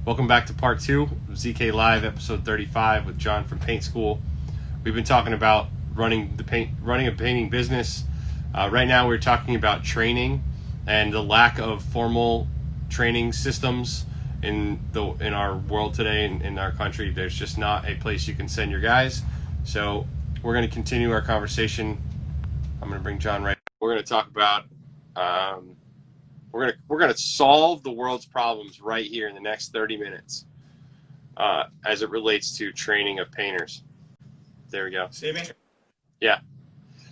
Welcome back to part 2 of ZK Live, episode 35 with John from Paint School. We've been talking about running a painting business. Right now we're talking about training and the lack of formal training systems in our world today, in our country. There's just not a place you can send your guys. So we're going to continue our conversation. I'm going to bring John right. We're going to talk about we're gonna solve the world's problems right here in the next 30 minutes as it relates to training of painters. There we go. See me? Yeah.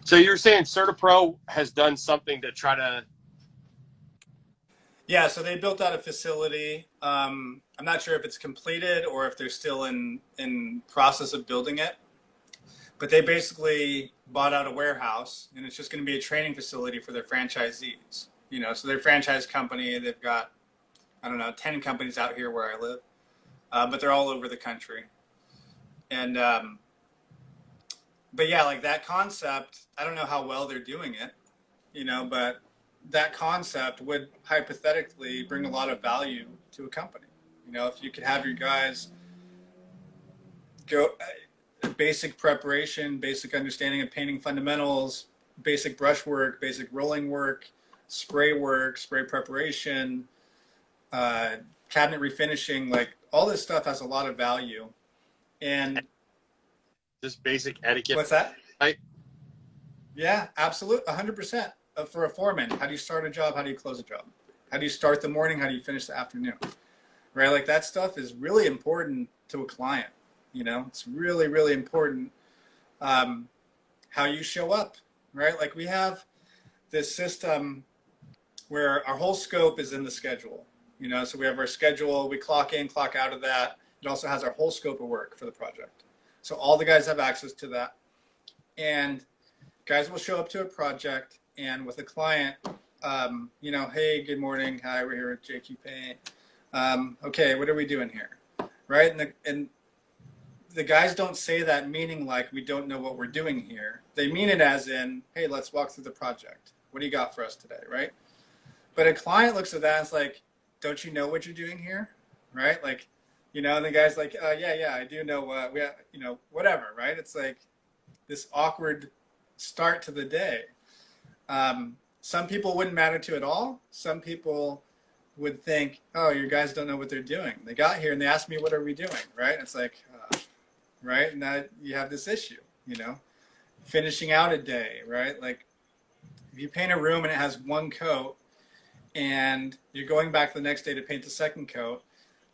So you're saying CertaPro has done something to try to... Yeah, so they built out a facility. I'm not sure if it's completed or if they're still in process of building it. But they basically bought out a warehouse, and it's just going to be a training facility for their franchisees. You know, so their franchise company, they've got, I don't know, 10 companies out here where I live, but they're all over the country. And, but yeah, like that concept, I don't know how well they're doing it, you know, but that concept would hypothetically bring a lot of value to a company. You know, if you could have your guys go basic preparation, basic understanding of painting fundamentals, basic brush work, basic rolling work, spray work, spray preparation, cabinet refinishing, like all this stuff has a lot of value. And just basic etiquette. What's that? Right? Yeah, absolutely. 100%. For a foreman, how do you start a job? How do you close a job? How do you start the morning? How do you finish the afternoon? Right? Like that stuff is really important to a client. You know, it's really, really important how you show up, right? Like we have this system where our whole scope is in the schedule, you know, so we have our schedule, we clock in, clock out of that. It also has our whole scope of work for the project. So all the guys have access to that. And guys will show up to a project and with a client, you know, hey, good morning. Hi, we're here with JQ Paint. Okay, what are we doing here? Right? And the guys don't say that meaning like we don't know what we're doing here. They mean it as in, hey, let's walk through the project. What do you got for us today, right? But a client looks at that and it's like, don't you know what you're doing here, right? Like, you know, and the guy's like, yeah, I do know, you know, whatever, right? It's like this awkward start to the day. Some people wouldn't matter to at all. Some people would think, oh, your guys don't know what they're doing. They got here and they asked me, what are we doing, right? It's like, right? And now you have this issue, you know, finishing out a day, right? Like if you paint a room and it has one coat and you're going back the next day to paint the second coat,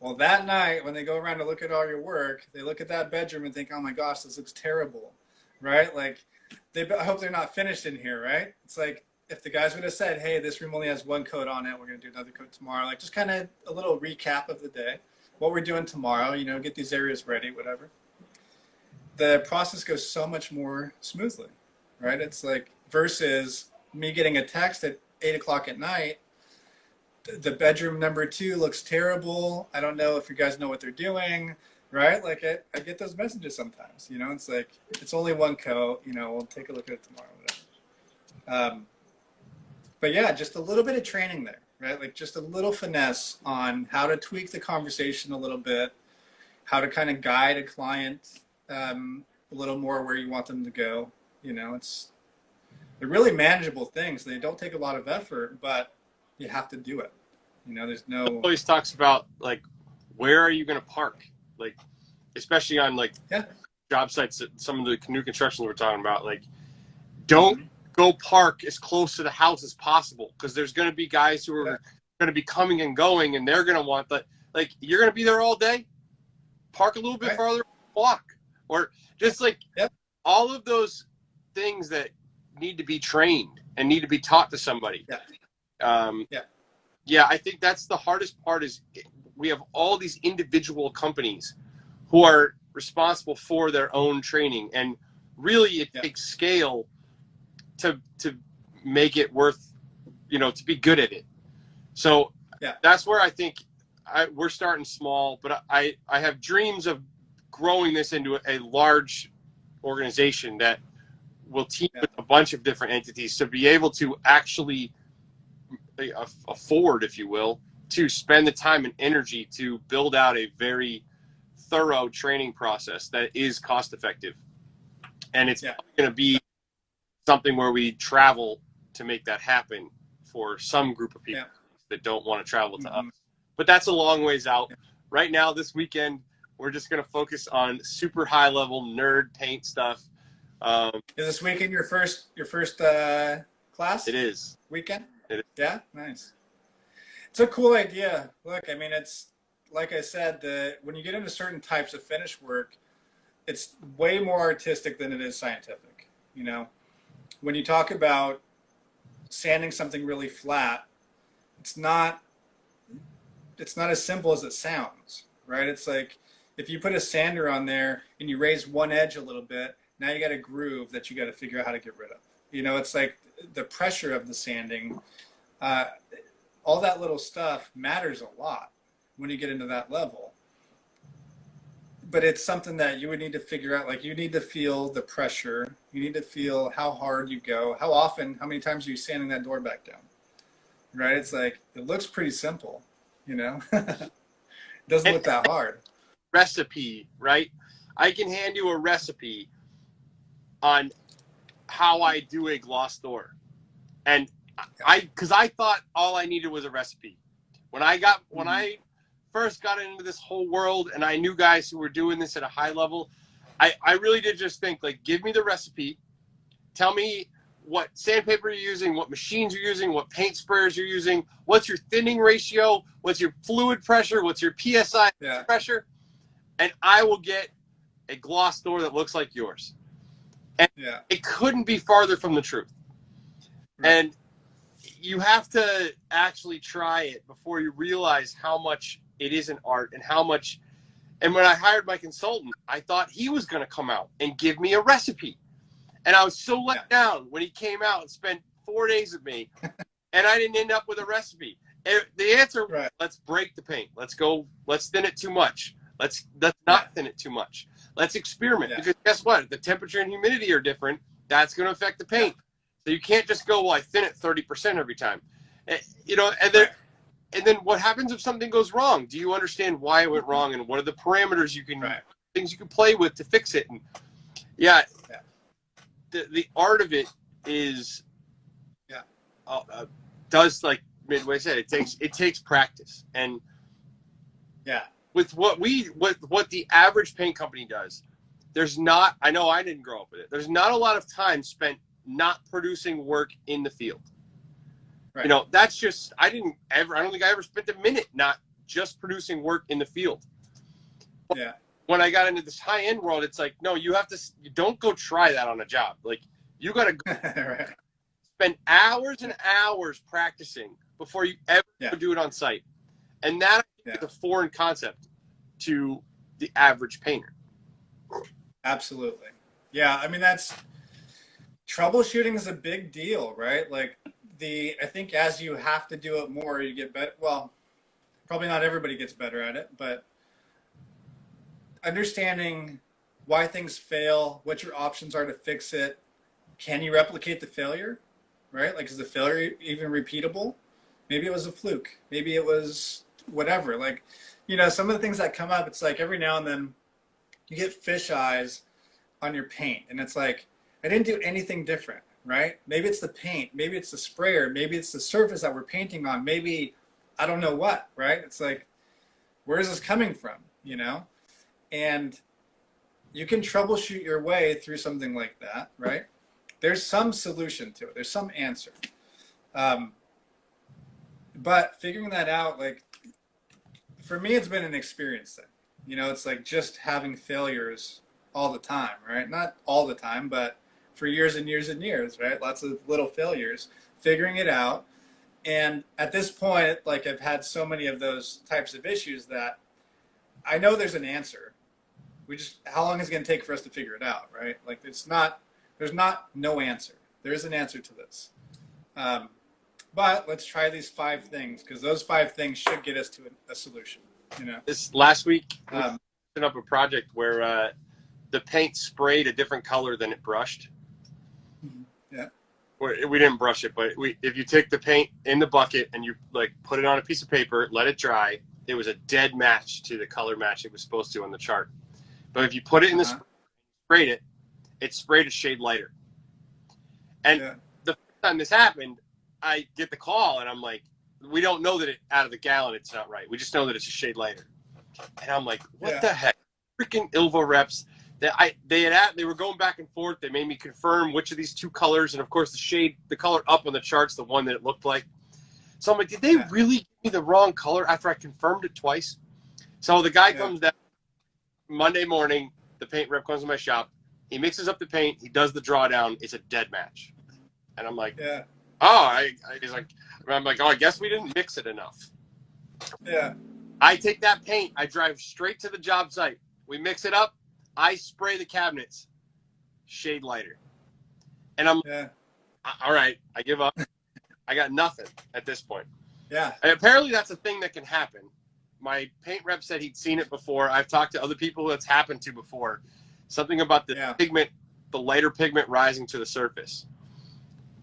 well, that night when they go around to look at all your work, they look at that bedroom and think, oh my gosh, this looks terrible, right? Like I hope they're not finished in here, right? It's like if the guys would have said, hey, this room only has one coat on it, we're going to do another coat tomorrow, like just kind of a little recap of the day, what we're doing tomorrow, you know, get these areas ready, whatever. The process goes so much more smoothly, right? It's like versus me getting a text at 8 o'clock at night, the bedroom number 2 looks terrible. I don't know if you guys know what they're doing, right? Like I get those messages sometimes, you know, it's like, it's only one coat, you know, we'll take a look at it tomorrow, whatever. But yeah, just a little bit of training there, right? Like just a little finesse on how to tweak the conversation a little bit, how to kind of guide a client a little more where you want them to go. You know, they're really manageable things. They don't take a lot of effort, but you have to do it. You know, there's no... It always talks about, like, where are you going to park? Like, especially on, like, job sites, that some of the new constructions we're talking about, like, don't go park as close to the house as possible because there's going to be guys who are going to be coming and going, and they're going to want that. Like, you're going to be there all day? Park a little bit farther, walk. Or just, like, all of those things that need to be trained and need to be taught to somebody. Yeah, I think that's the hardest part is we have all these individual companies who are responsible for their own training. And really it takes scale to make it worth, you know, to be good at it. So that's where I think we're starting small, but I have dreams of growing this into a large organization that will team with a bunch of different entities to be able to actually afford, if you will, to spend the time and energy to build out a very thorough training process that is cost effective. And it's going to be something where we travel to make that happen for some group of people that don't want to travel to us. But that's a long ways out. Right now, this weekend, we're just going to focus on super high level nerd paint stuff. Is this weekend your first class? It is. Weekend? It is. Yeah, nice. It's a cool idea. Look, I mean, it's like I said, when you get into certain types of finish work, it's way more artistic than it is scientific. You know, when you talk about sanding something really flat, it's not as simple as it sounds, right? It's like if you put a sander on there and you raise one edge a little bit, now you got a groove that you got to figure out how to get rid of. You know, it's like the pressure of the sanding, all that little stuff matters a lot when you get into that level. But it's something that you would need to figure out. Like, you need to feel the pressure. You need to feel how hard you go, how often, how many times are you sanding that door back down, right? It's like, it looks pretty simple, you know? It doesn't look that hard. Recipe, right? I can hand you a recipe on how I do a gloss door. And because I thought all I needed was a recipe. When I first got into this whole world and I knew guys who were doing this at a high level, I really did just think, like, give me the recipe, tell me what sandpaper you're using, what machines you're using, what paint sprayers you're using, what's your thinning ratio, what's your fluid pressure, what's your PSI pressure, and I will get a gloss door that looks like yours. And it couldn't be farther from the truth. Right. And you have to actually try it before you realize how much it is an art and how much. And when I hired my consultant, I thought he was going to come out and give me a recipe. And I was so let down when he came out and spent 4 days with me and I didn't end up with a recipe. And the answer was, let's break the paint. Let's thin it too much. Let's not thin it too much. Let's experiment. Because guess what? The temperature and humidity are different. That's going to affect the paint. So you can't just go, well, I thin it 30% every time. You know, and then what happens if something goes wrong? Do you understand why it went wrong, and what are the parameters you can, things you can play with to fix it? And the art of it is, does, like Midway said, it takes practice. And with what the average paint company does, I know I didn't grow up with it. There's not a lot of time spent not producing work in the field. Right. You know, that's just, I don't think I ever spent a minute not just producing work in the field. Yeah. When I got into this high-end world, it's like, no, you don't go try that on a job. Like, you got to go spend hours and hours practicing before you ever do it on site. And that is a foreign concept to the average painter. Absolutely. Yeah, I mean, troubleshooting is a big deal, right? Like, I think as you have to do it more, you get better. Well, probably not everybody gets better at it, but understanding why things fail, what your options are to fix it. Can you replicate the failure, right? Like, is the failure even repeatable? Maybe it was a fluke. Maybe it was whatever. Like, you know, some of the things that come up, it's like every now and then you get fish eyes on your paint, and it's like, I didn't do anything different, right? Maybe it's the paint, maybe it's the sprayer, maybe it's the surface that we're painting on, maybe I don't know what, right? It's like, where is this coming from, you know? And you can troubleshoot your way through something like that, right? There's some solution to it. There's some answer. But figuring that out, like, for me, it's been an experience thing. You know, it's like just having failures all the time, right? Not all the time, but for years and years and years, right? Lots of little failures, figuring it out. And at this point, like, I've had so many of those types of issues that I know there's an answer. How long is it going to take for us to figure it out, right? Like, there's not no answer. There is an answer to this. But let's try these 5 things, because those 5 things should get us to a solution, you know? This last week, we set up a project where the paint sprayed a different color than it brushed. Yeah. we didn't brush it, but if you take the paint in the bucket and you like put it on a piece of paper, let it dry, it was a dead match to the color match it was supposed to on the chart. But if you put it in the sprayed it sprayed a shade lighter. And the first time this happened, I get the call and I'm like, we don't know that out of the gallon it's not right. We just know that it's a shade lighter. And I'm like, what the heck? Freaking Ilva reps. They were going back and forth. They made me confirm which of these two colors, and of course the color up on the chart's the one that it looked like. So I'm like, did they really give me the wrong color after I confirmed it twice? So the guy comes down Monday morning. The paint rep comes to my shop. He mixes up the paint. He does the drawdown. It's a dead match. And I'm like, he's like, I'm like, oh, I guess we didn't mix it enough. Yeah. I take that paint. I drive straight to the job site. We mix it up. I spray the cabinets, shade lighter. And I'm all right, I give up. I got nothing at this point. Yeah. And apparently that's a thing that can happen. My paint rep said he'd seen it before. I've talked to other people that's happened to before. Something about the pigment, the lighter pigment rising to the surface.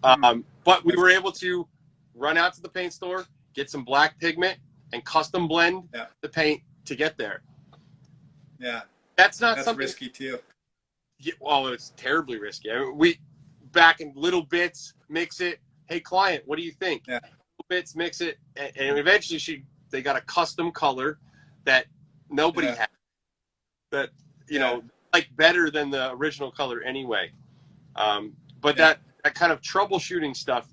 But we were able to run out to the paint store, get some black pigment, and custom blend the paint to get there. Yeah. That's something risky too. Yeah, well, it's terribly risky. I mean, we back in little bits, mix it. Hey, client, what do you think? Yeah. Little bits, mix it, and eventually they got a custom color that nobody had. That like better than the original color anyway. But that kind of troubleshooting stuff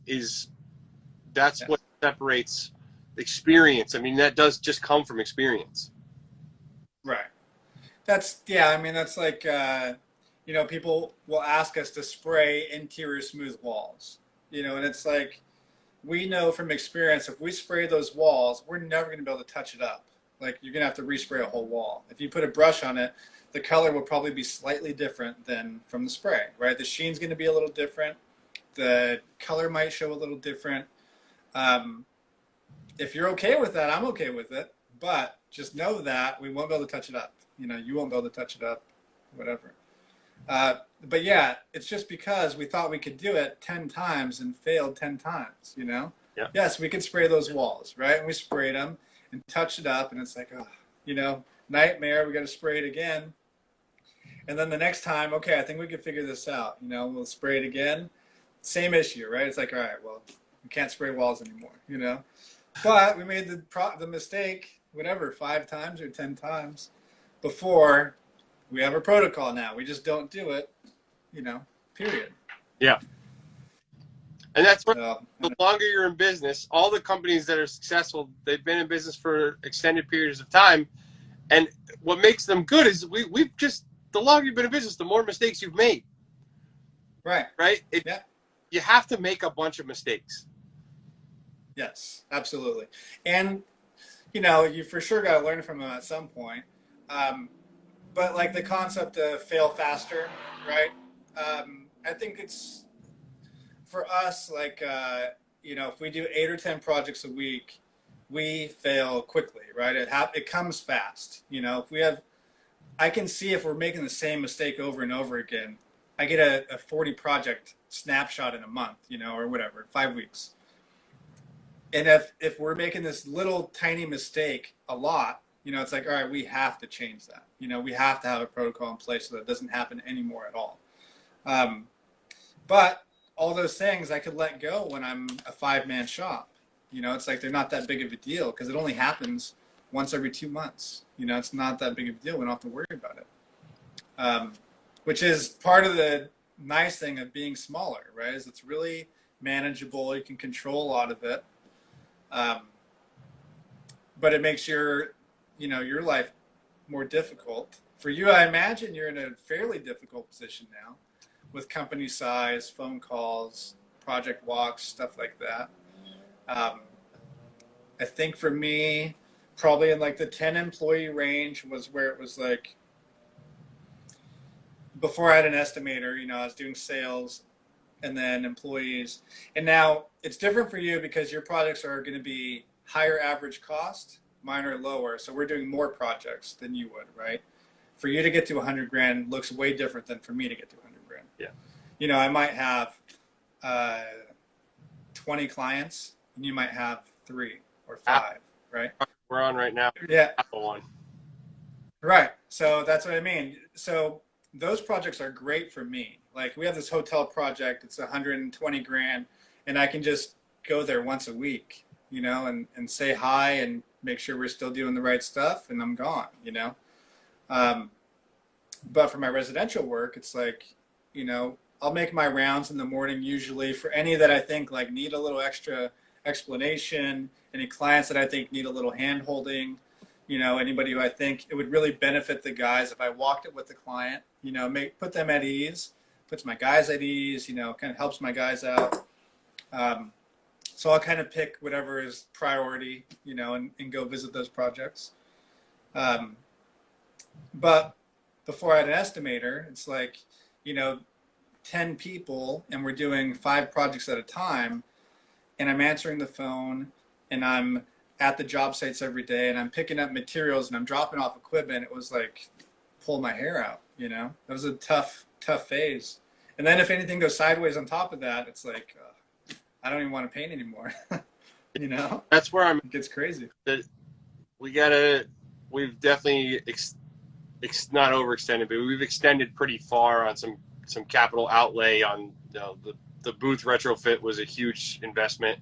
that's what separates experience. I mean, that does just come from experience. Right. I mean, that's like, people will ask us to spray interior smooth walls, and it's like, we know from experience, if we spray those walls, we're never going to be able to touch it up. Like, you're going to have to respray a whole wall. If you put a brush on it, the color will probably be slightly different than from the spray, right? The sheen's going to be a little different. The color might show a little different. If you're okay with that, I'm okay with it. But just know that we won't be able to touch it up. You won't be able to touch it up, whatever. But yeah, it's just because we thought we could do it 10 times and failed 10 times, Yeah. Yes, we could spray those walls, right? And we sprayed them and touched it up, and it's like, nightmare. We got to spray it again. And then the next time, okay, I think we can figure this out. We'll spray it again. Same issue, right? It's like, all right, well, we can't spray walls anymore, But we made the mistake, 5 times or 10 times before. We have a protocol now. We just don't do it, period. Yeah. And that's what the longer you're in business, all the companies that are successful, they've been in business for extended periods of time. And what makes them good is we've just, the longer you've been in business, the more mistakes you've made. Right. Right? You have to make a bunch of mistakes. Yes, absolutely. And, you for sure got to learn from them at some point. But like the concept of fail faster, right? I think it's for us, like, if we do 8 or 10 projects a week, we fail quickly, right? It comes fast. I can see if we're making the same mistake over and over again. I get a 40 project snapshot in a month, or whatever, 5 weeks. And if we're making this little tiny mistake a lot, it's like, all right, we have to change that. We have to have a protocol in place so that it doesn't happen anymore at all. But all those things I could let go when I'm a 5-man shop. It's like they're not that big of a deal because it only happens once every 2 months. It's not that big of a deal. We don't have to worry about it. Which is part of the nice thing of being smaller, right? Is it's really manageable. You can control a lot of it. But it makes your life more difficult. For you, I imagine you're in a fairly difficult position now with company size, phone calls, project walks, stuff like that. I think for me, probably in like the 10 employee range was where it was like, before I had an estimator, I was doing sales and then employees. And now it's different for you because your projects are going to be higher average cost. Mine are lower, so we're doing more projects than you would, right? For you to get to 100 grand looks way different than for me to get to 100 grand. Yeah. I might have 20 clients, and you might have 3 or 5, right? We're on right now. Yeah. Apple one. Right. So that's what I mean. So those projects are great for me. Like we have this hotel project, it's 120 grand, and I can just go there once a week, you know, and say hi and make sure we're still doing the right stuff, and I'm gone, you know. But for my residential work, it's like, you know, I'll make my rounds in the morning usually for any that I think like need a little extra explanation, any clients that I think need a little hand holding, you know, anybody who I think it would really benefit the guys if I walked it with the client, you know, put them at ease, puts my guys at ease, you know, kind of helps my guys out. So I'll kind of pick whatever is priority, you know, and go visit those projects. But before I had an estimator, it's like, you know, 10 people and we're doing 5 projects at a time, and I'm answering the phone and I'm at the job sites every day and I'm picking up materials and I'm dropping off equipment. It was like pull my hair out, you know. It was a tough phase. And then if anything goes sideways on top of that, it's like I don't even want to paint anymore. You know, that's where it gets crazy. We've definitely not overextended, but we've extended pretty far on some capital outlay on, you know, the booth retrofit was a huge investment.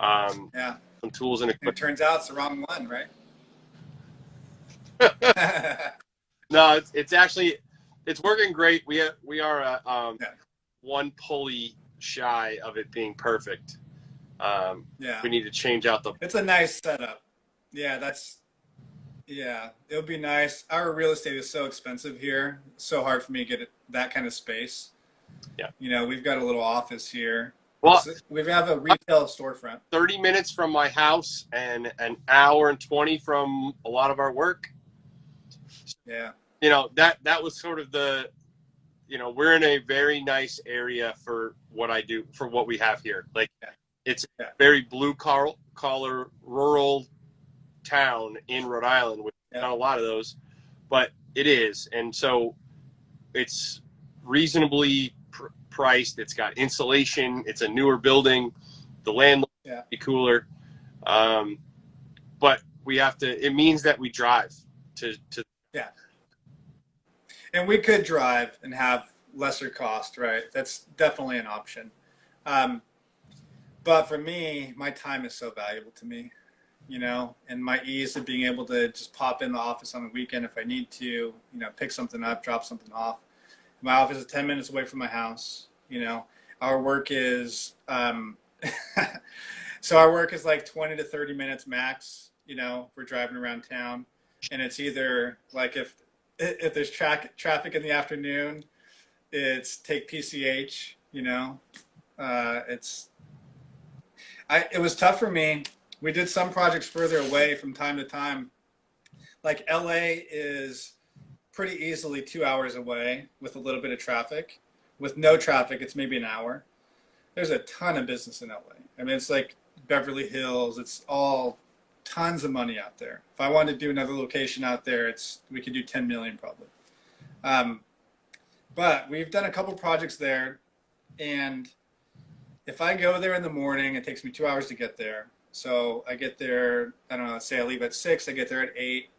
Yeah. Some tools and equipment. It turns out it's the wrong one, right? No, it's actually working great. We are one pulley shy of it being perfect. Yeah. We need to change out It's a nice setup. Yeah, it'll be nice. Our real estate is so expensive here. It's so hard for me to get that kind of space. Yeah. You know, we've got a little office here. Well, we have a retail storefront. 30 minutes from my house and an hour and 20 from a lot of our work. Yeah. You know, that was sort of you know, we're in a very nice area for what I do, for what we have here. Like, it's a very blue collar rural town in Rhode Island with not a lot of those, but it is. And so it's reasonably priced. It's got insulation. It's a newer building. The land will be cooler. But we have to, it means that we drive to. Yeah. And we could drive and have lesser cost, right? That's definitely an option. But for me, my time is so valuable to me, you know, and my ease of being able to just pop in the office on the weekend if I need to, you know, pick something up, drop something off. My office is 10 minutes away from my house, you know. Our work is, so our work is like 20 to 30 minutes max, you know, for driving around town. And it's either like if there's traffic in the afternoon, it's take PCH, you know. It was tough for me. We did some projects further away from time to time. Like LA is pretty easily 2 hours away with a little bit of traffic. With no traffic, it's maybe an hour. There's a ton of business in LA. I mean, it's like Beverly Hills. It's all tons of money out there. If I wanted to do another location out there, we could do 10 million probably. But we've done a couple projects there, and if I go there in the morning, it takes me 2 hours to get there. So I get there, I don't know, let's say I leave at 6, I get there at 8,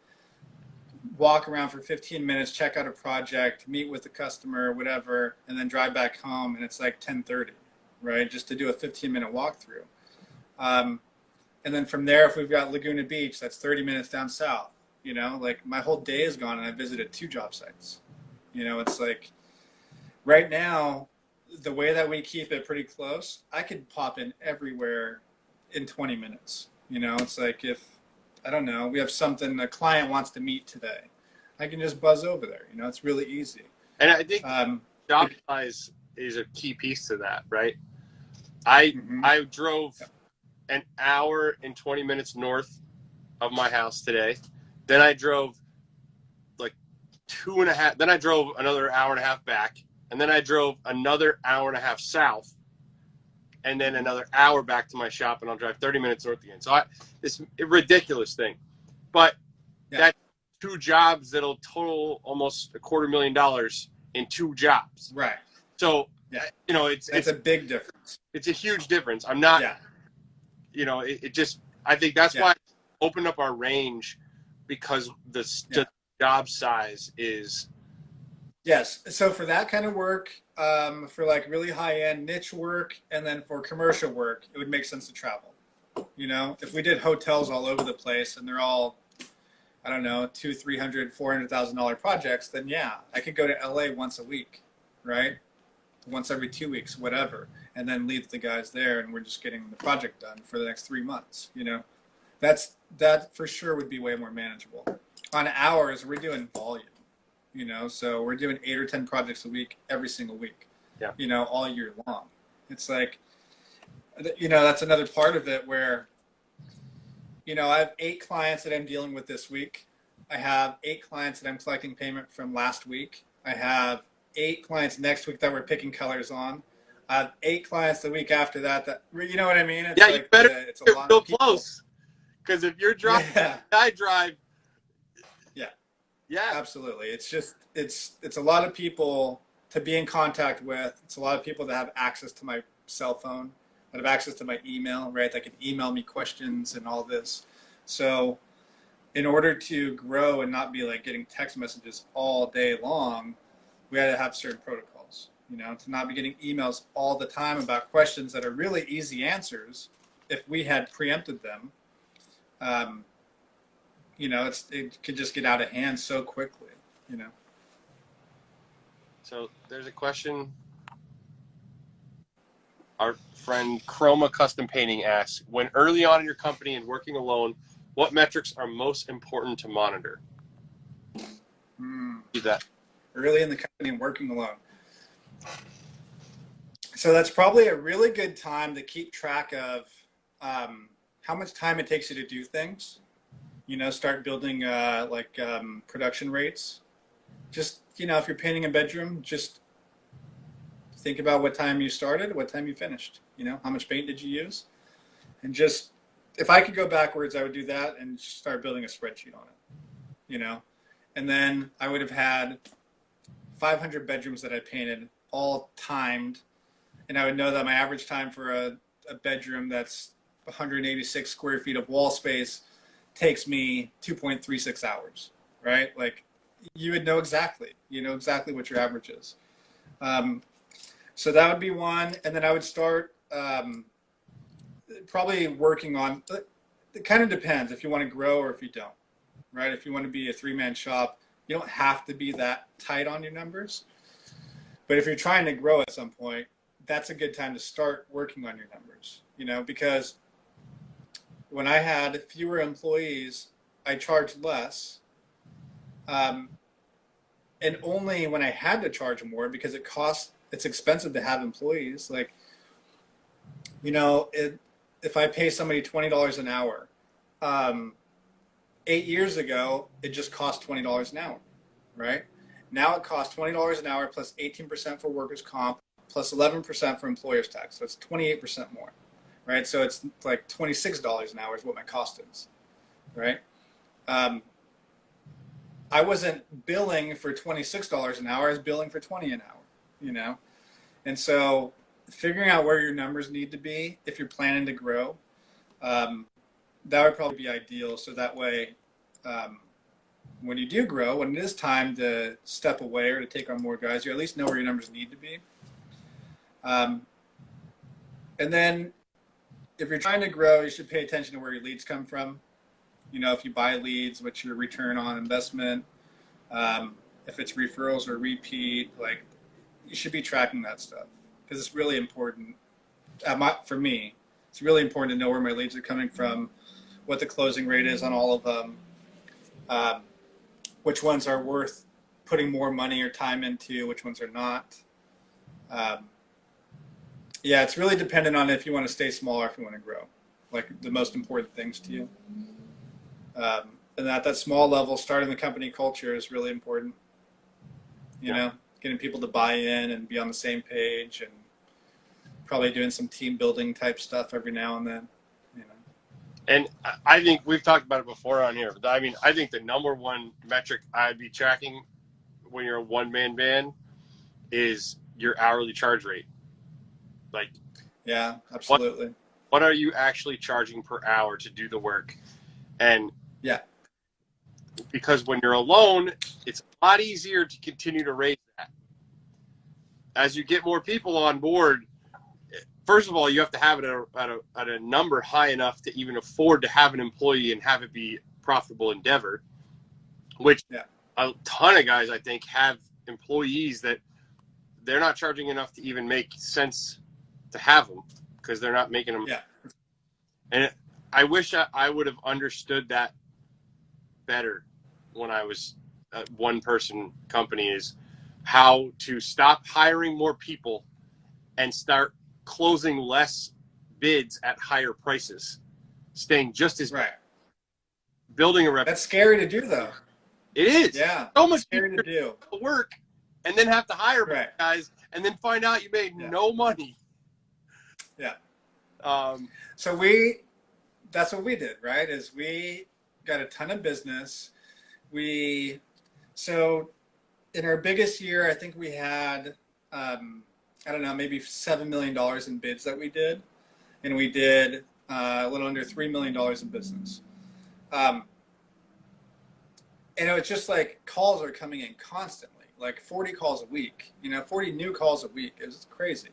walk around for 15 minutes, check out a project, meet with the customer, whatever, and then drive back home, and it's like 10:30, right? Just to do a 15-minute walkthrough. And then from there, if we've got Laguna Beach, that's 30 minutes down south. You know, like my whole day is gone and I visited 2 job sites. You know, it's like right now, the way that we keep it pretty close, I could pop in everywhere in 20 minutes. You know, it's like if, I don't know, we have something a client wants to meet today, I can just buzz over there. You know, it's really easy. And I think job size is a key piece to that, right? I drove an hour and 20 minutes north of my house today. Then I drove like 2.5. Then I drove another hour and a half back. And then I drove another hour and a half south. And then another hour back to my shop. And I'll drive 30 minutes north again. So it's a ridiculous thing. But that's 2 jobs that'll total almost $250,000 in 2 jobs. Right. So Yeah. It's a big difference. It's a huge difference. I'm not, yeah. It just, I think that's why I opened up our range, because the job size is. Yes. So for that kind of work, for like really high end niche work, and then for commercial work, it would make sense to travel. If we did hotels all over the place and they're all, I don't know, $200,000, $300,000, $400,000 projects, then yeah, I could go to LA once a week, right? Once every 2 weeks, whatever, and then leave the guys there, and we're just getting the project done for the next 3 months. That for sure would be way more manageable. On hours, we're doing volume, so we're doing 8 or 10 projects a week, every single week, all year long. It's like, that's another part of it where, I have 8 clients that I'm dealing with this week. I have 8 clients that I'm collecting payment from last week. I have 8 clients next week that we're picking colors on. I have 8 clients the week after that, you know what I mean? It's you better it's a lot of people. Close. Because if you're driving, I drive. Yeah, absolutely. It's just, it's a lot of people to be in contact with. It's a lot of people that have access to my cell phone, that have access to my email, right? That can email me questions and all this. So in order to grow and not be like getting text messages all day long, we had to have certain protocols, to not be getting emails all the time about questions that are really easy answers if we had preempted them. It could just get out of hand so quickly, So there's a question. Our friend Chroma Custom Painting asks, when early on in your company and working alone, what metrics are most important to monitor? Do that. Early in the company and working alone. So that's probably a really good time to keep track of how much time it takes you to do things. Start building production rates. Just, if you're painting a bedroom, just think about what time you started, what time you finished. How much paint did you use? And just, if I could go backwards, I would do that and start building a spreadsheet on it. And then I would have had 500 bedrooms that I painted, all timed. And I would know that my average time for a bedroom that's 186 square feet of wall space takes me 2.36 hours, right? Like, you would know exactly, what your average is. So that would be one. And then I would start probably working on, it kind of depends if you want to grow or if you don't, right? If you want to be a 3-man shop, you don't have to be that tight on your numbers. But if you're trying to grow at some point, that's a good time to start working on your numbers, because when I had fewer employees, I charged less. And only when I had to charge more, because it's expensive to have employees. Like, if I pay somebody $20 an hour, 8 years ago, it just cost $20 an hour, right? Now it costs $20 an hour plus 18% for workers' comp plus 11% for employer's tax. So it's 28% more. Right, so it's like $26 an hour is what my cost is, right? I wasn't billing for $26 an hour; I was billing for $20 an hour, And so, figuring out where your numbers need to be if you're planning to grow, that would probably be ideal. So that way, when you do grow, when it is time to step away or to take on more guys, you at least know where your numbers need to be. And then, if you're trying to grow, you should pay attention to where your leads come from. If you buy leads, what's your return on investment? If it's referrals or repeat, you should be tracking that stuff because it's really important. For me, it's really important to know where my leads are coming from, what the closing rate is on all of them, which ones are worth putting more money or time into, which ones are not. Yeah, it's really dependent on if you want to stay small or if you want to grow, the most important things to you. And at that small level, starting the company culture is really important. Getting people to buy in and be on the same page, and probably doing some team building type stuff every now and then. And I think we've talked about it before on here, but I think the number one metric I'd be tracking when you're a one-man band is your hourly charge rate. Like, yeah, absolutely. What are you actually charging per hour to do the work? And yeah, because when you're alone, it's a lot easier to continue to raise that. As you get more people on board, first of all, you have to have it at a number high enough to even afford to have an employee and have it be a profitable endeavor, which a ton of guys, I think, have employees that they're not charging enough to even make sense to have them because they're not making them. Yeah. And I wish I would have understood that better when I was a one-person company, is how to stop hiring more people and start closing less bids at higher prices, staying just as right. Building a reputation. That's scary to do, though. It is. Yeah. So much scary to do. Work, and then have to hire guys, and then find out you made no money. Yeah. So that's what we did, right? Is we got a ton of business. So in our biggest year, I think we had, I don't know, maybe $7 million in bids that we did. And we did a little under $3 million in business. And it's just like calls are coming in constantly, like 40 calls a week, 40 new calls a week. It's crazy.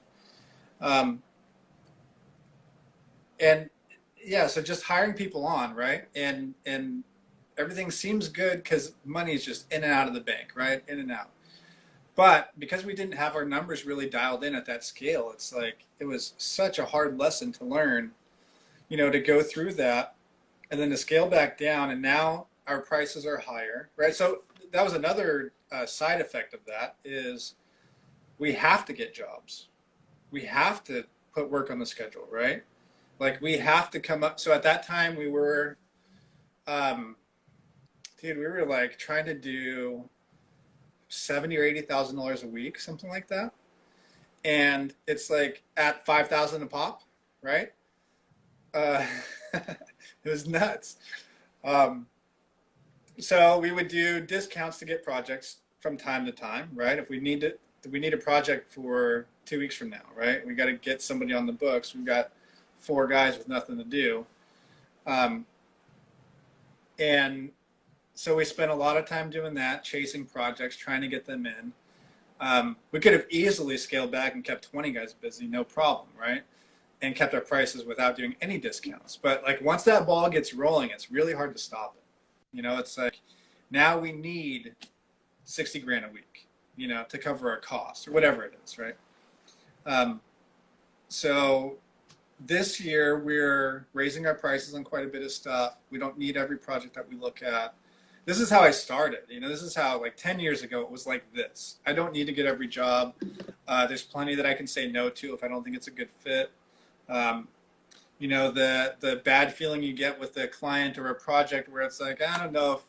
And yeah, so just hiring people on, right? And everything seems good because money is just in and out of the bank, right? In and out. But because we didn't have our numbers really dialed in at that scale, it's like it was such a hard lesson to learn, to go through that and then to scale back down. And now our prices are higher, right? So that was another side effect of that, is we have to get jobs. We have to put work on the schedule, right? Like we have to come up. So at that time we were, we were like trying to do $70,000 or $80,000 a week, something like that. And it's like at 5,000 a pop, right? It was nuts. So we would do discounts to get projects from time to time, right? If we need a project for 2 weeks from now, right? We got to get somebody on the books. We've got 4 guys with nothing to do. And so we spent a lot of time doing that, chasing projects, trying to get them in. We could have easily scaled back and kept 20 guys busy, no problem, right? And kept our prices without doing any discounts. But like once that ball gets rolling, it's really hard to stop it. It's like now we need 60 grand a week, to cover our costs or whatever it is, right? So this year we're raising our prices on quite a bit of stuff. We don't need every project that we look at. This is how I started. This is how, like 10 years ago, it was like this. I don't need to get every job. There's plenty that I can say no to if I don't think it's a good fit. The bad feeling you get with a client or a project where it's like, I don't know if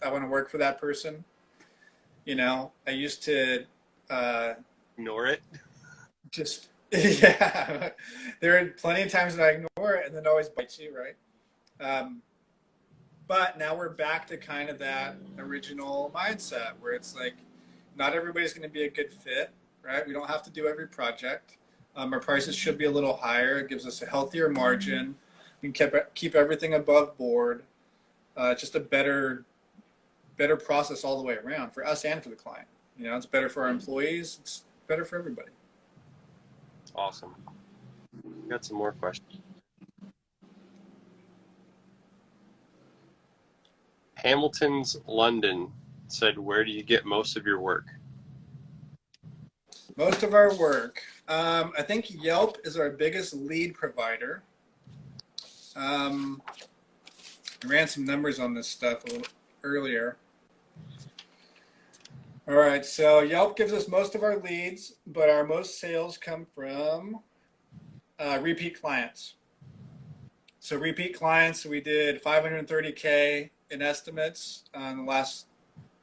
I want to work for that person. I used to ignore it. Just, yeah. There are plenty of times that I ignore it and then it always bites you, right? But now we're back to kind of that original mindset where it's like, not everybody's going to be a good fit, right? We don't have to do every project. Our prices should be a little higher. It gives us a healthier margin. We can keep everything above board. Just a better process all the way around for us and for the client. It's better for our employees. It's better for everybody. Awesome. Got some more questions. Hamilton's London said, where do you get most of your work? Most of our work. I think Yelp is our biggest lead provider. I ran some numbers on this stuff a little earlier. All right, so Yelp gives us most of our leads, but our most sales come from repeat clients. So repeat clients, we did $530K in estimates in the last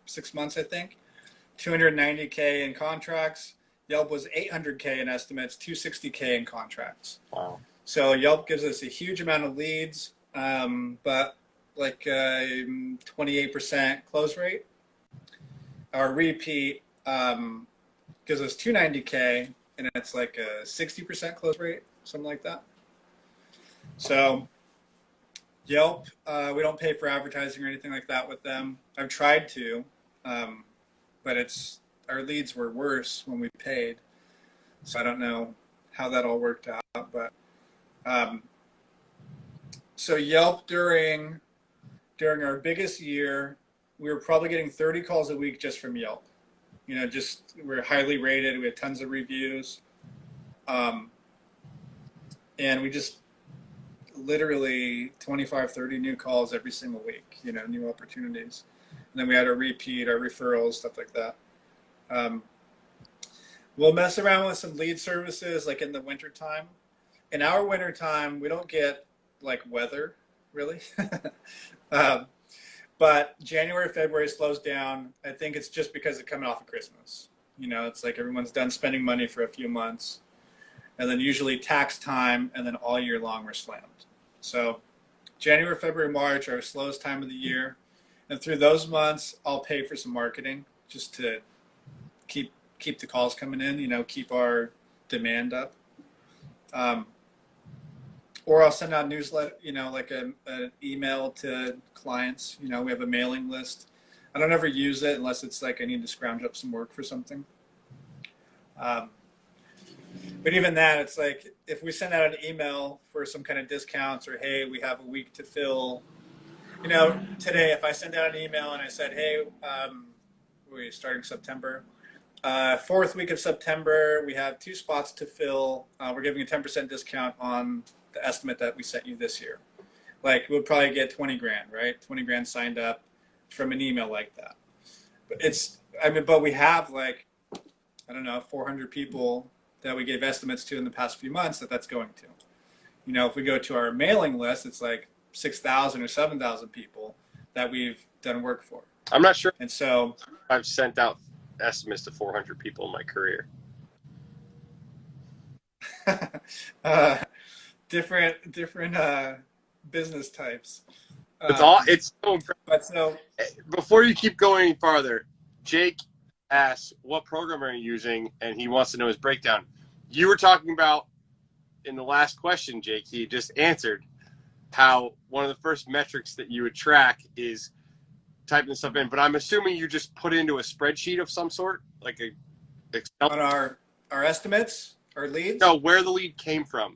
6 months, I think. $290K in contracts. Yelp was $800K in estimates, $260K in contracts. Wow. So Yelp gives us a huge amount of leads, but like 28% close rate. Our repeat because it's 290K and it's like a 60% close rate, something like that. So Yelp, we don't pay for advertising or anything like that with them. I've tried to, but our leads were worse when we paid. So I don't know how that all worked out, but so Yelp during our biggest year, we were probably getting 30 calls a week just from Yelp. Just we're highly rated. We had tons of reviews, and we just literally 25, 30 new calls every single week. New opportunities, and then we had our repeat, our referrals, stuff like that. We'll mess around with some lead services like in the wintertime. In our wintertime, we don't get like weather really. But January, February slows down. I think it's just because it's coming off of Christmas. It's like everyone's done spending money for a few months. And then usually tax time, and then all year long we're slammed. So January, February, March are our slowest time of the year. And through those months, I'll pay for some marketing just to keep the calls coming in, keep our demand up. Or I'll send out newsletter, like an email to clients. We have a mailing list. I don't ever use it unless it's like I need to scrounge up some work for something. But even that, it's like if we send out an email for some kind of discounts or, hey, we have a week to fill. Today, if I send out an email and I said, hey, we're starting September. 4th week of September, we have 2 spots to fill. We're giving a 10% discount on the estimate that we sent you this year. Like we'll probably get 20 grand, right? 20 grand signed up from an email like that. But we have like, I don't know, 400 people that we gave estimates to in the past few months that's going to. If we go to our mailing list, it's like 6,000 or 7,000 people that we've done work for. I'm not sure. And so I've sent out estimates to 400 people in my career. different business types. It's so impressive. But so before you keep going any farther, Jake asks, what program are you using? And he wants to know his breakdown. You were talking about in the last question, Jake, he just answered how one of the first metrics that you would track is typing stuff in. But I'm assuming you just put into a spreadsheet of some sort, like a Excel. On our estimates, our leads? No, where the lead came from.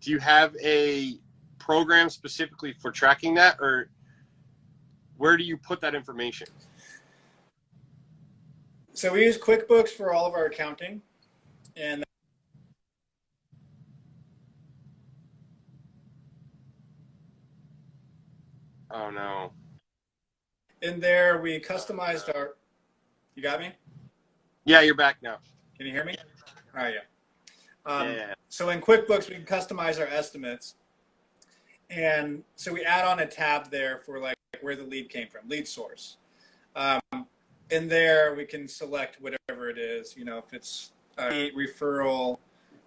Do you have a program specifically for tracking that, or where do you put that information? So we use QuickBooks for all of our accounting, and oh no. In there we customized our. You got me? Yeah, you're back now. Can you hear me? All right, yeah. Yeah. So in QuickBooks, we can customize our estimates. And so we add on a tab there for like where the lead came from, lead source. In there, we can select whatever it is, if it's a referral,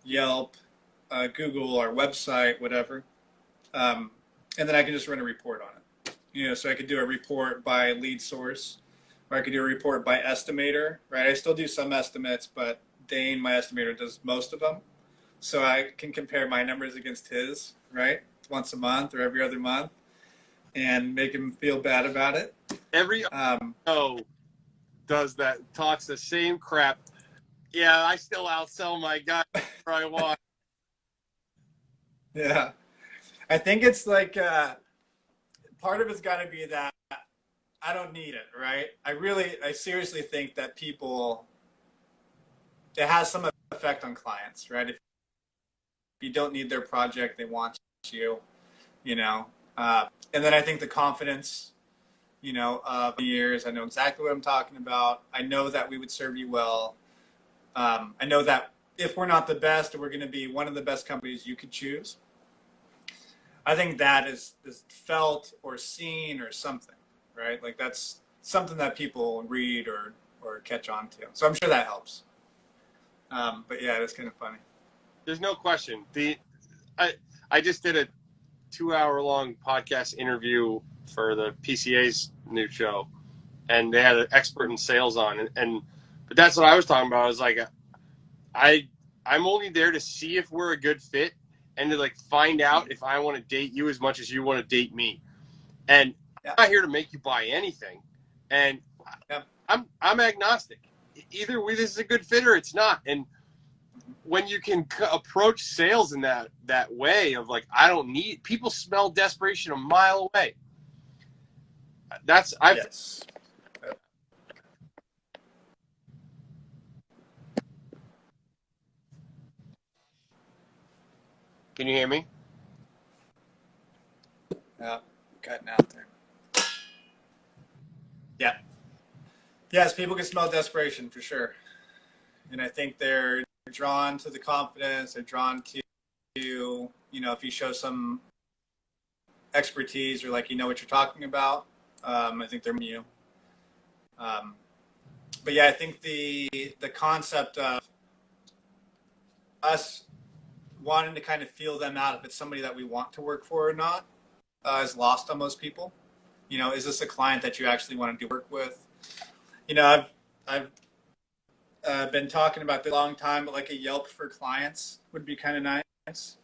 Yelp, Google, our website, whatever. And then I can just run a report on it. So I could do a report by lead source, or I could do a report by estimator, right? I still do some estimates, but Dane, my estimator, does most of them. So I can compare my numbers against his, right? Once a month or every other month, and make him feel bad about it. Every does that, talks the same crap. Yeah, I still outsell my guy where I want. Yeah. I think it's like part of it's got to be that I don't need it, right? I seriously think that it has some effect on clients, right? If you don't need their project, they want you, and then I think the confidence, of years, I know exactly what I'm talking about. I know that we would serve you well. I know that if we're not the best, we're going to be one of the best companies you could choose. I think that is felt or seen or something, right? Like that's something that people read or catch on to. So I'm sure that helps. But yeah, it's kind of funny. There's no question. I just did a 2-hour-long podcast interview for the PCA's new show, and they had an expert in sales on. And But that's what I was talking about. I was like, I'm only there to see if we're a good fit and to like find out if I want to date you as much as you want to date me. And I'm not here to make you buy anything. And I'm agnostic. Either way, this is a good fit or it's not. And when you can approach sales in that way of like, I don't need, people smell desperation a mile away. Yes. Can you hear me? Yeah, cutting out there. Yeah. Yes, people can smell desperation for sure. And I think they're drawn to the confidence, they're drawn to, you know, if you show some expertise or like you know what you're talking about, I think they're you. But yeah, I think the concept of us wanting to kind of feel them out if it's somebody that we want to work for or not is lost on most people. You know, is this a client that you actually want to do work with? You know, I've been talking about this a long time, but like a Yelp for clients would be kind of nice.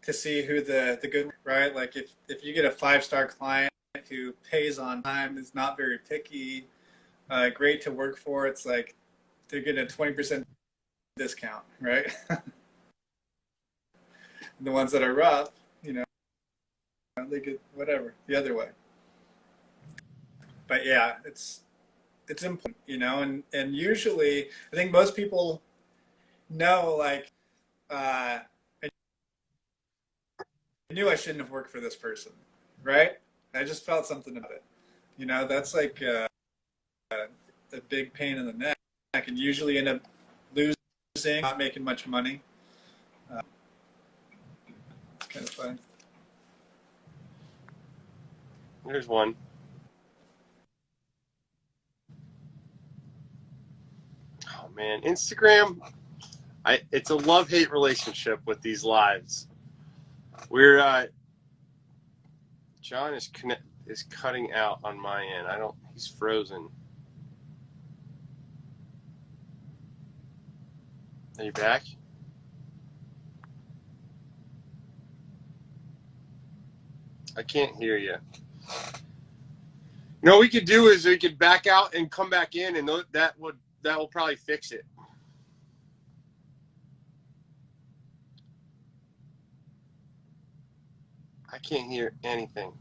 To see who the good, right? Like if you get a 5-star client who pays on time, is not very picky, great to work for, it's like they're getting a 20% discount, right? The ones that are rough, you know, they get whatever the other way. But yeah, it's important, you know, and usually I think most people know like I knew I shouldn't have worked for this person, right? I just felt something about it. You know, that's like a big pain in the neck. I can usually end up losing, not making much money. It's kind of fun. There's one. Oh man, Instagram. It's a love-hate relationship with these lives. We're John is cutting out on my end. He's frozen. Are you back? I can't hear you. You know what we could do is we could back out and come back in, and that will probably fix it. I can't hear anything.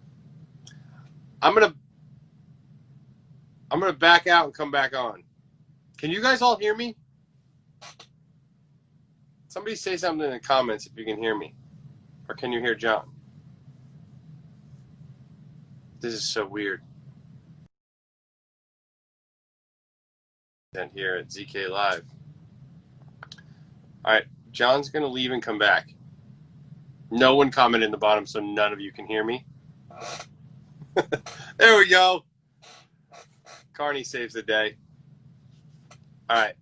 I'm gonna back out and come back on. Can you guys all hear me? Somebody say something in the comments if you can hear me. Or can you hear John? This is so weird. And here at ZK Live. All right, John's gonna leave and come back. No one commented in the bottom, so none of you can hear me. There we go. Carney saves the day. All right.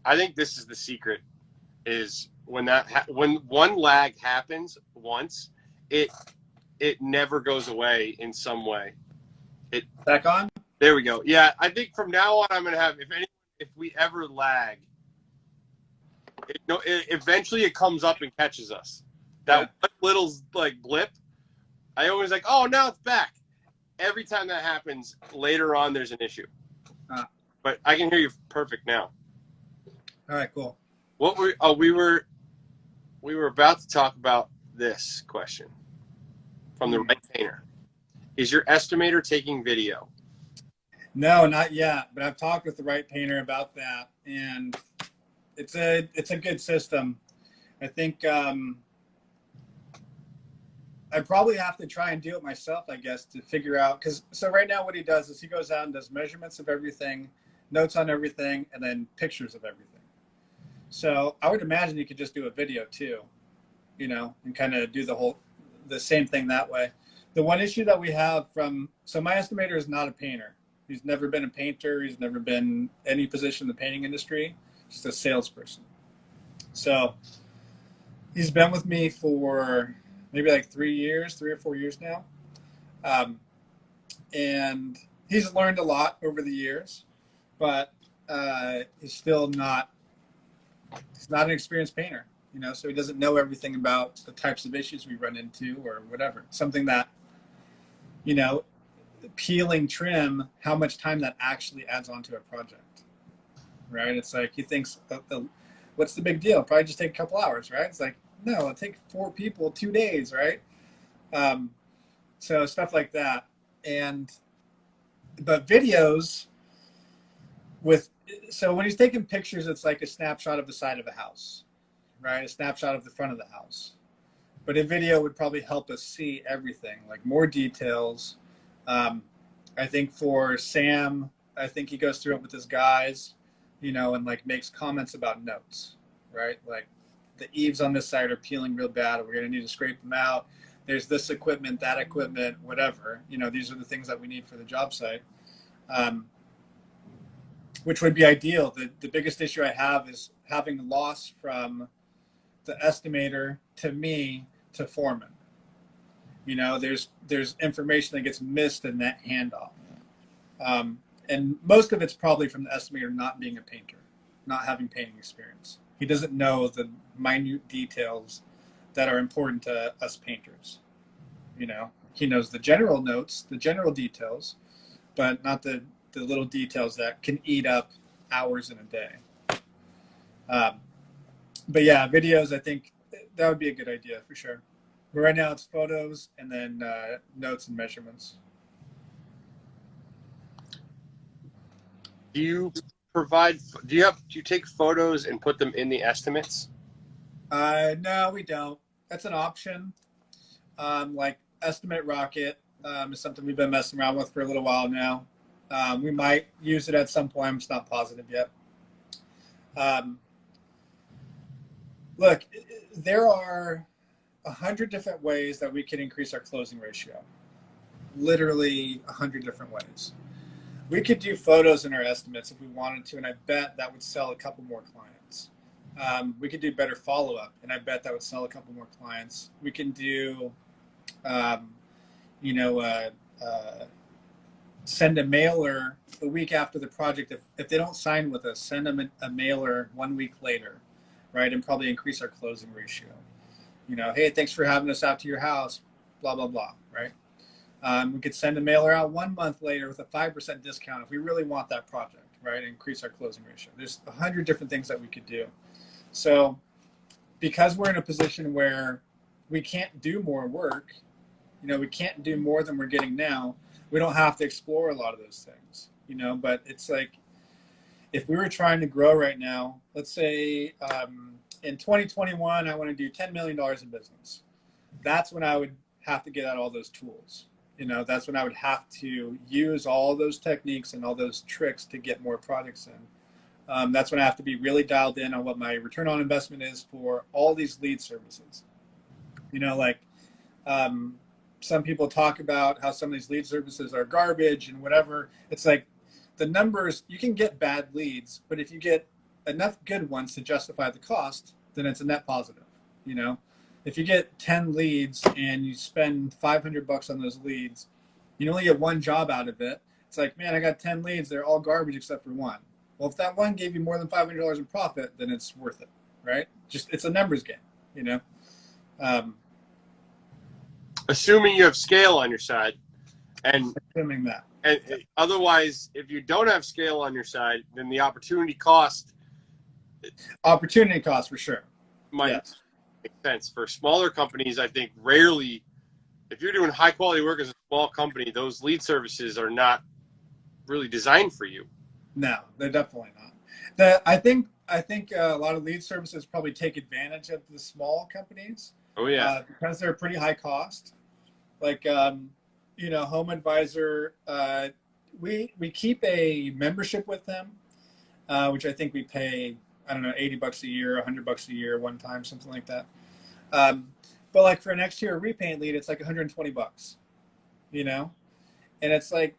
I think this is the secret: is when when one lag happens once, it never goes away in some way. Back on? There we go. Yeah, I think from now on I'm gonna have if we ever lag, eventually it comes up and catches us. That little like blip. I always like, oh, now it's back. Every time that happens, later on there's an issue. But I can hear you perfect now. All right, cool. We were about to talk about this question from the right painter. Is your estimator taking video? No, not yet. But I've talked with the right painter about that, and it's a good system. I think I probably have to try and do it myself, I guess, to figure out. So right now what he does is he goes out and does measurements of everything, notes on everything, and then pictures of everything. So I would imagine you could just do a video too, you know, and kind of do the same thing that way. The one issue that we have so my estimator is not a painter. He's never been a painter. He's never been any position in the painting industry. He's just a salesperson. So he's been with me for maybe like 3 or 4 years now. And he's learned a lot over the years. but he's still not. He's not an experienced painter, so he doesn't know everything about the types of issues we run into or whatever. Something that, peeling trim, how much time that actually adds onto a project, right? It's like he thinks, what's the big deal? Probably just take a couple hours, right? It's like, no, it'll take 4 people 2 days, right? So stuff like that. But videos so when he's taking pictures, it's like a snapshot of the side of the house, right? A snapshot of the front of the house. But a video would probably help us see everything, like more details. I think for Sam, I think he goes through it with his guys, and like makes comments about notes, right? Like the eaves on this side are peeling real bad. We're going to need to scrape them out. There's this equipment, that equipment, whatever. These are the things that we need for the job site, which would be ideal. The biggest issue I have is having the loss from the estimator to me to foreman. There's information that gets missed in that handoff. And most of it's probably from the estimator not being a painter, not having painting experience. He doesn't know the minute details that are important to us painters. He knows the general notes, the general details, but not the little details that can eat up hours in a day. But yeah, videos, I think that would be a good idea for sure. But right now it's photos and then notes and measurements. Do you take photos and put them in the estimates? No, we don't. That's an option. Like Estimate Rocket is something we've been messing around with for a little while now. We might use it at some point. I'm just not positive yet. Look, there are 100 different ways that we can increase our closing ratio. Literally 100 different ways. We could do photos in our estimates if we wanted to, and I bet that would sell a couple more clients. We could do better follow-up, and I bet that would sell a couple more clients. We can do, send a mailer the week after the project. If they don't sign with us, send them a mailer 1 week later, right? And probably increase our closing ratio. Hey, thanks for having us out to your house, blah, blah, blah, right? We could send a mailer out 1 month later with a 5% discount if we really want that project, right? Increase our closing ratio. There's 100 different things that we could do. So because we're in a position where we can't do more work, we can't do more than we're getting now, we don't have to explore a lot of those things, but it's like, if we were trying to grow right now, let's say in 2021, I want to do $10 million in business. That's when I would have to get out all those tools. That's when I would have to use all those techniques and all those tricks to get more products in. That's when I have to be really dialed in on what my return on investment is for all these lead services. Some people talk about how some of these lead services are garbage and whatever. It's like the numbers, you can get bad leads, but if you get enough good ones to justify the cost, then it's a net positive. If you get 10 leads and you spend $500 on those leads, you only get one job out of it. It's like, man, I got 10 leads. They're all garbage except for one. Well, if that one gave you more than $500 in profit, then it's worth it, right? It's a numbers game, Assuming you have scale on your side, and assuming that. And otherwise, if you don't have scale on your side, then the opportunity cost for sure might make sense. For smaller companies, I think rarely, if you're doing high quality work as a small company, those lead services are not really designed for you. No, they're definitely not. I think a lot of lead services probably take advantage of the small companies. Oh yeah, because they're pretty high cost. Like Home Advisor, we keep a membership with them, which I think we pay, I don't know, $80 a year, $100 a year, one time, something like that. But like for an exterior repaint lead, it's like $120, and it's like,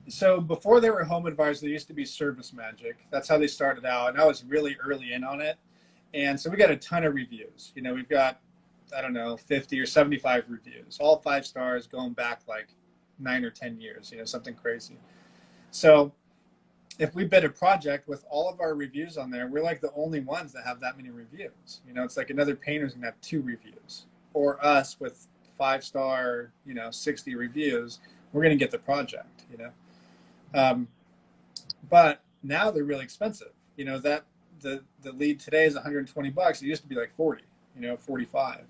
so before they were Home Advisor, they used to be Service Magic. That's how they started out, and I was really early in on it. And so we got a ton of reviews. We've got, I don't know, 50 or 75 reviews, all 5 stars going back like 9 or 10 years, something crazy. So if we bid a project with all of our reviews on there, we're like the only ones that have that many reviews. You know, it's like another painter's gonna have 2 reviews, or us with 5-star, 60 reviews. We're gonna get the project. But now they're really expensive. That the lead today is $120. It used to be like 40, 45.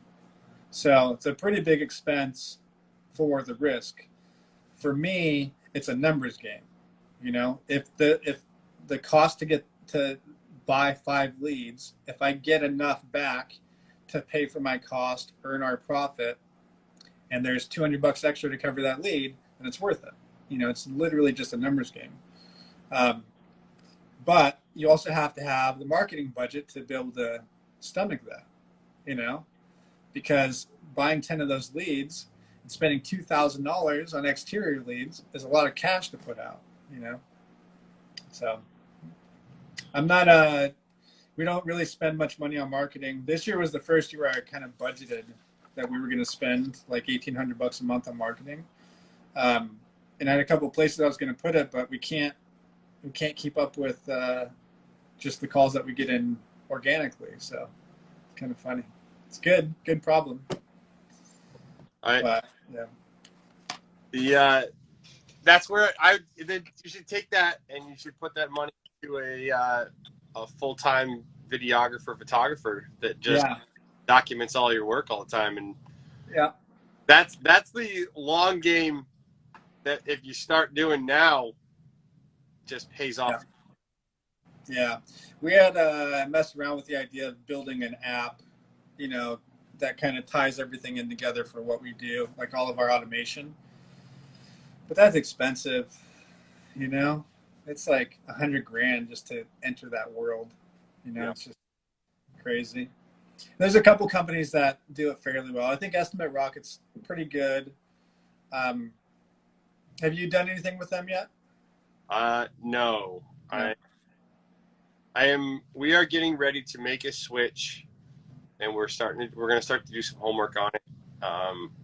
So it's a pretty big expense for the risk. For me, it's a numbers game. If the cost to get to buy 5 leads, if I get enough back to pay for my cost, earn our profit, and there's $200 extra to cover that lead, then it's worth it. It's literally just a numbers game. But you also have to have the marketing budget to be able to stomach that, because buying 10 of those leads and spending $2,000 on exterior leads is a lot of cash to put out, So I'm not we don't really spend much money on marketing. This year was the first year I kind of budgeted that we were going to spend like $1,800 a month on marketing. And I had a couple of places I was going to put it, but we can't keep up with just the calls that we get in organically. So it's kind of funny. It's good problem. But, yeah. That's where you should take that and you should put that money to a full-time videographer, photographer that just documents all your work all the time. And that's the long game that if you start doing now, just pays off. Yeah. We had messed around with the idea of building an app, that kind of ties everything in together for what we do, like all of our automation. But that's expensive, It's like $100,000 just to enter that world. It's just crazy. There's a couple companies that do it fairly well. I think Estimate Rocket's pretty good. Have you done anything with them yet? No. We are getting ready to make a switch, and we're going to start to do some homework on it.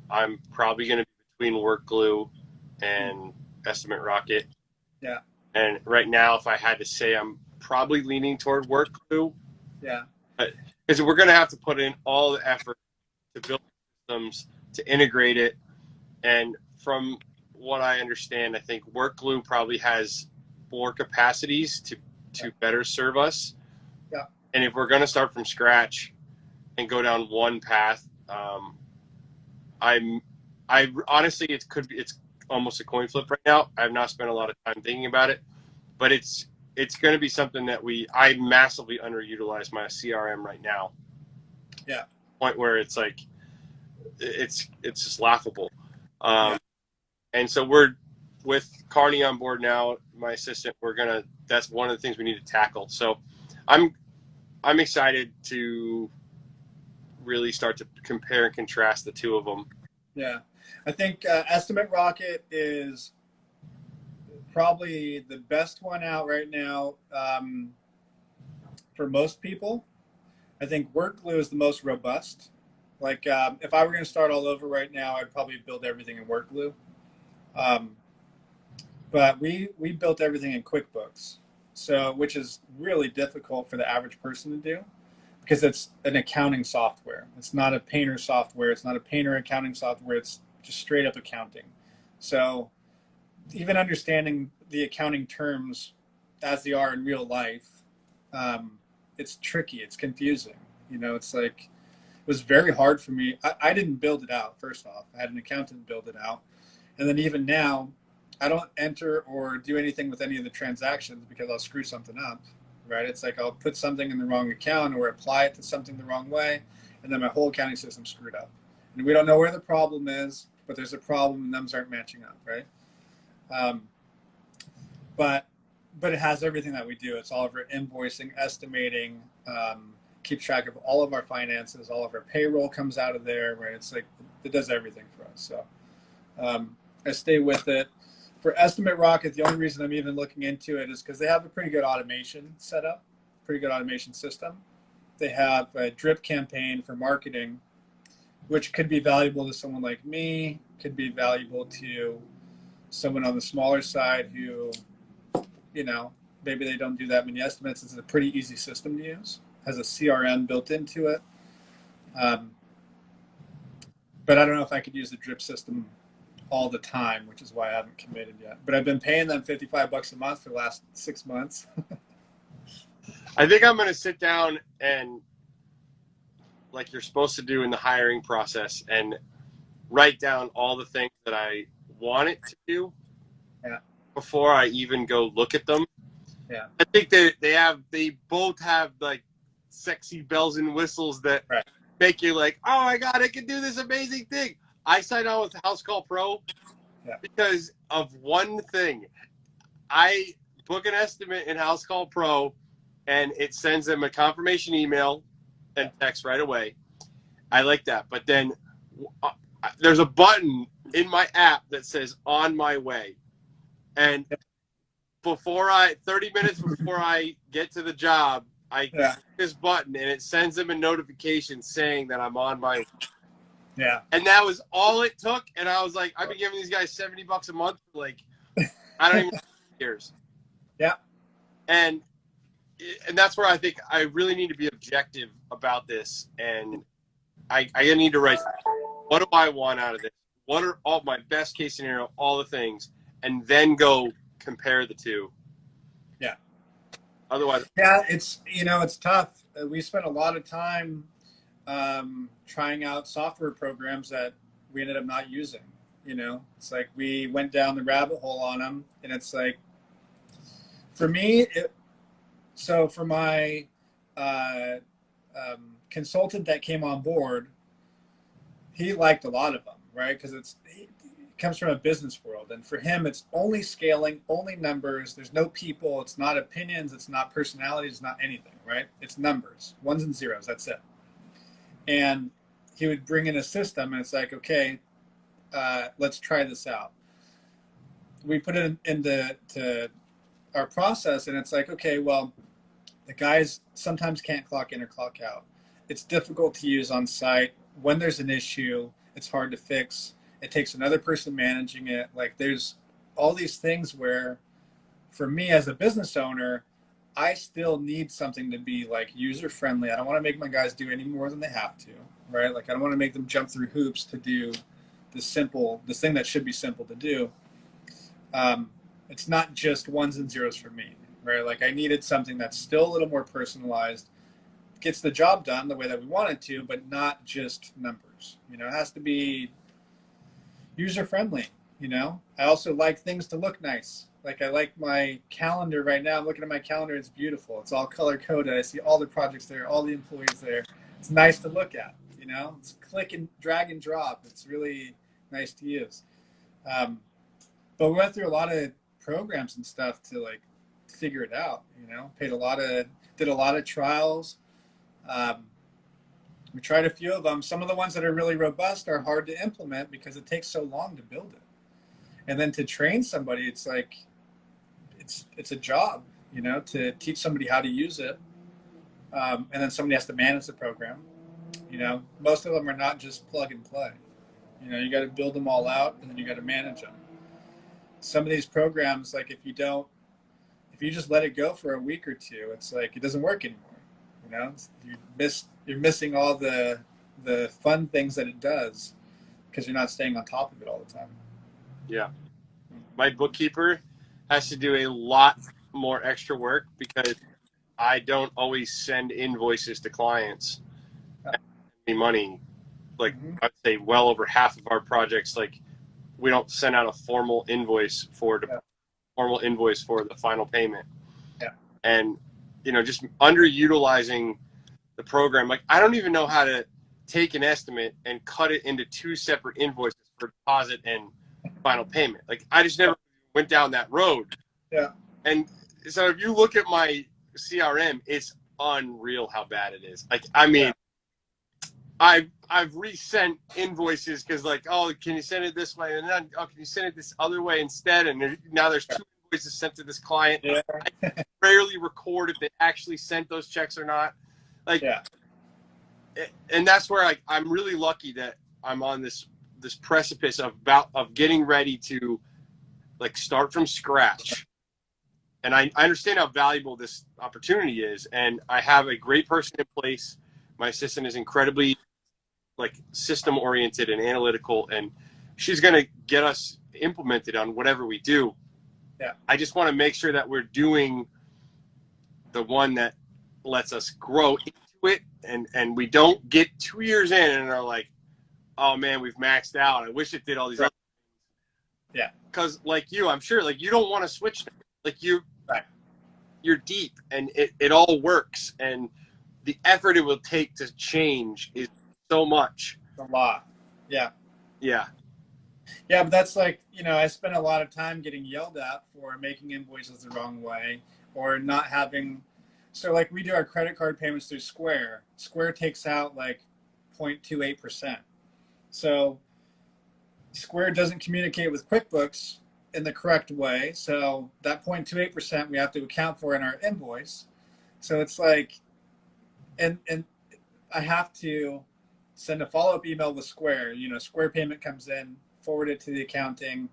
I'm probably going to be between Work Glue and Estimate Rocket. Yeah. And right now, if I had to say, I'm probably leaning toward Work Glue. Yeah. Because we're going to have to put in all the effort to build systems, to integrate it. And from what I understand, I think Work Glue probably has more capacities to better serve us. Yeah. And if we're going to start from scratch and go down one path, I honestly, it's almost a coin flip right now. I have not spent a lot of time thinking about it, but it's going to be something that I massively underutilize my CRM right now. Yeah. Point where it's like, it's just laughable. And so we're with Carney on board now, my assistant, that's one of the things we need to tackle. So I'm excited to really start to compare and contrast the two of them. Yeah. I think Estimate Rocket is probably the best one out right now for most people. I think Work Glue is the most robust. Like if I were going to start all over right now, I'd probably build everything in Work Glue. But we built everything in QuickBooks, which is really difficult for the average person to do because it's an accounting software. It's not a painter software. It's not a painter accounting software. It's just straight up accounting. So even understanding the accounting terms as they are in real life, it's tricky. It's confusing. It's like, it was very hard for me. I didn't build it out, first off. I had an accountant build it out. And then even now, I don't enter or do anything with any of the transactions because I'll screw something up, right? It's like I'll put something in the wrong account or apply it to something the wrong way, and then my whole accounting system's screwed up. And we don't know where the problem is, but there's a problem and numbers aren't matching up, right? But it has everything that we do. It's all of our invoicing, estimating, keeps track of all of our finances, all of our payroll comes out of there, right? It's like, it does everything for us. So I stay with it. For Estimate Rocket, the only reason I'm even looking into it is because they have a pretty good automation setup, pretty good automation system. They have a drip campaign for marketing, which could be valuable to someone like me, could be valuable to someone on the smaller side who, maybe they don't do that many estimates. It's a pretty easy system to use. Has a CRM built into it. But I don't know if I could use the drip system all the time, which is why I haven't committed yet. But I've been paying them $55 a month for the last 6 months. I think I'm going to sit down and, like you're supposed to do in the hiring process, and write down all the things that I want it to do before I even go look at them. Yeah. I think they both have like sexy bells and whistles that make you like, oh my God, I can do this amazing thing. I signed on with House Call Pro because of one thing. I book an estimate in House Call Pro, and it sends them a confirmation email and text right away. I like that. But then there's a button in my app that says on my way. And 30 minutes before I get to the job, I click this button and it sends them a notification saying that I'm on my way. Yeah. And that was all it took. And I was like, I've been giving these guys $70 a month for like, I don't even know, years. Yeah. And that's where I think I really need to be objective about this. And I need to write, what do I want out of this? What are all my best case scenario, all the things, and then go compare the two. Yeah. Otherwise. Yeah, it's tough. We spent a lot of time trying out software programs that we ended up not using. It's like we went down the rabbit hole on them, and it's like, for me, for my consultant that came on board, he liked a lot of them, right? Because he comes from a business world, and for him, it's only scaling, only numbers. There's no people. It's not opinions. It's not personalities. It's not anything, right? It's numbers, ones and zeros. That's it. And he would bring in a system, and it's like, okay, let's try this out. We put it into our process, and it's like, okay, well, the guys sometimes can't clock in or clock out. It's difficult to use on site. When there's an issue, it's hard to fix. It takes another person managing it. Like, there's all these things where, for me as a business owner, I still need something to be like user friendly. I don't want to make my guys do any more than they have to, right? Like, I don't want to make them jump through hoops to do this thing that should be simple to do. It's not just ones and zeros for me, right? Like, I needed something that's still a little more personalized, gets the job done the way that we want it to, but not just numbers. It has to be user friendly. I also like things to look nice. Like, I like my calendar right now. I'm looking at my calendar. It's beautiful. It's all color coded. I see all the projects there, all the employees there. It's nice to look at. It's click and drag and drop. It's really nice to use. But we went through a lot of programs and stuff to like figure it out. Did a lot of trials. We tried a few of them. Some of the ones that are really robust are hard to implement because it takes so long to build it. And then to train somebody, it's like, it's a job, to teach somebody how to use it. And then somebody has to manage the program. Most of them are not just plug and play. You got to build them all out, and then you got to manage them. Some of these programs, like, if you just let it go for a week or two, it's like it doesn't work anymore. You're missing all the fun things that it does because you're not staying on top of it all the time. Yeah. My bookkeeper has to do a lot more extra work because I don't always send invoices to clients. Money, like, I'd say well over half of our projects, like, we don't send out a formal invoice for the final payment. Yeah. And just underutilizing the program. Like, I don't even know how to take an estimate and cut it into two separate invoices for deposit and final payment. Like, I just never went down that road. Yeah. And so if you look at my CRM, it's unreal how bad it is. Like, I mean, I've resent invoices because, like, oh, can you send it this way? And then, oh, can you send it this other way instead? And now there's two invoices sent to this client. Yeah. I rarely record if they actually sent those checks or not. Like, and that's where I'm really lucky that I'm on this precipice of getting ready to, like, start from scratch and I understand how valuable this opportunity is, and I have a great person in place. My assistant is incredibly like system oriented and analytical, and she's going to get us implemented on whatever we do. Yeah. I just want to make sure that we're doing the one that lets us grow into it, and we don't get 2 years in and are like, oh man, we've maxed out. I wish it did all these other things. Yeah. Because like you, I'm sure like you don't want to switch. Like right. You're deep and it all works, and the effort it will take to change is so much. A lot. Yeah. Yeah. Yeah, but that's like, I spent a lot of time getting yelled at for making invoices the wrong way or not having. So like we do our credit card payments through Square. Square takes out like 0.28%. So Square doesn't communicate with QuickBooks in the correct way. So that 0.28% we have to account for in our invoice. So it's like, and I have to send a follow-up email with Square. Square payment comes in, forward it to the accounting.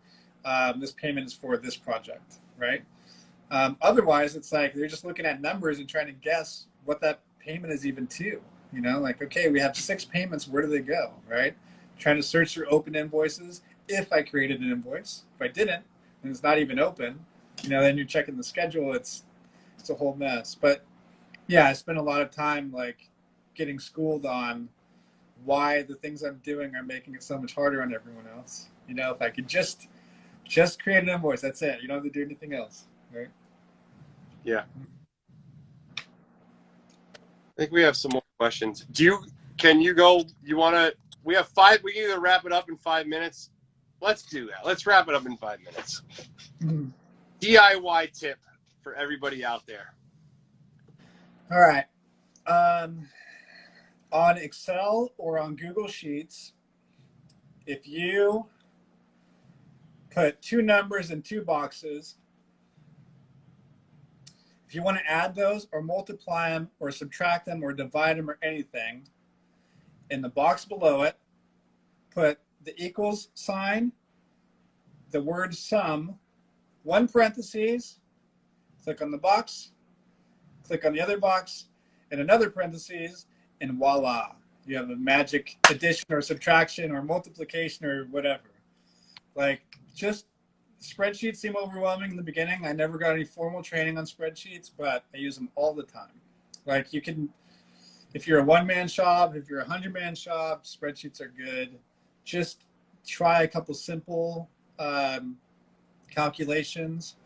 This payment is for this project, right? Otherwise, it's like they're just looking at numbers and trying to guess what that payment is even to. Like, okay, we have 6 payments. Where do they go, right? Trying to search through open invoices. If I created an invoice, if I didn't, and it's not even open, then you're checking the schedule. It's a whole mess. But yeah, I spent a lot of time like getting schooled on why the things I'm doing are making it so much harder on everyone else. If I could just create an invoice, that's it. You don't have to do anything else, right? Yeah. I think we have some more questions. Can you go? We have 5. We can either wrap it up in 5 minutes. Let's do that. Let's wrap it up in 5 minutes. Mm-hmm. DIY tip for everybody out there. All right. On Excel or on Google Sheets, if you put 2 numbers in 2 boxes, if you want to add those or multiply them or subtract them or divide them or anything, in the box below it, put the equals sign, the word sum, 1 parentheses, click on the box, click on the other box, and another parentheses, and voila. You have a magic addition or subtraction or multiplication or whatever. Like, just spreadsheets seem overwhelming in the beginning. I never got any formal training on spreadsheets, but I use them all the time. Like, you can, if you're a 1-man shop, if you're a 100-man shop, spreadsheets are good. Just try a couple simple calculations.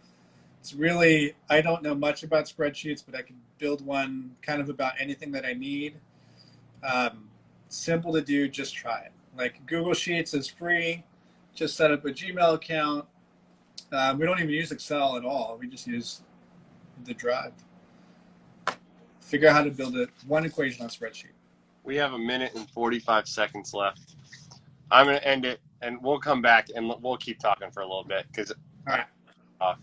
It's really, I don't know much about spreadsheets, but I can build one kind of about anything that I need. Simple to do, just try it. Like Google Sheets is free. Just set up a Gmail account. We don't even use Excel at all. We just use the Drive. Figure out how to build one equation on a spreadsheet. We have 1 minute and 45 seconds left. I'm going to end it, and we'll come back, and we'll keep talking for a little bit. All right.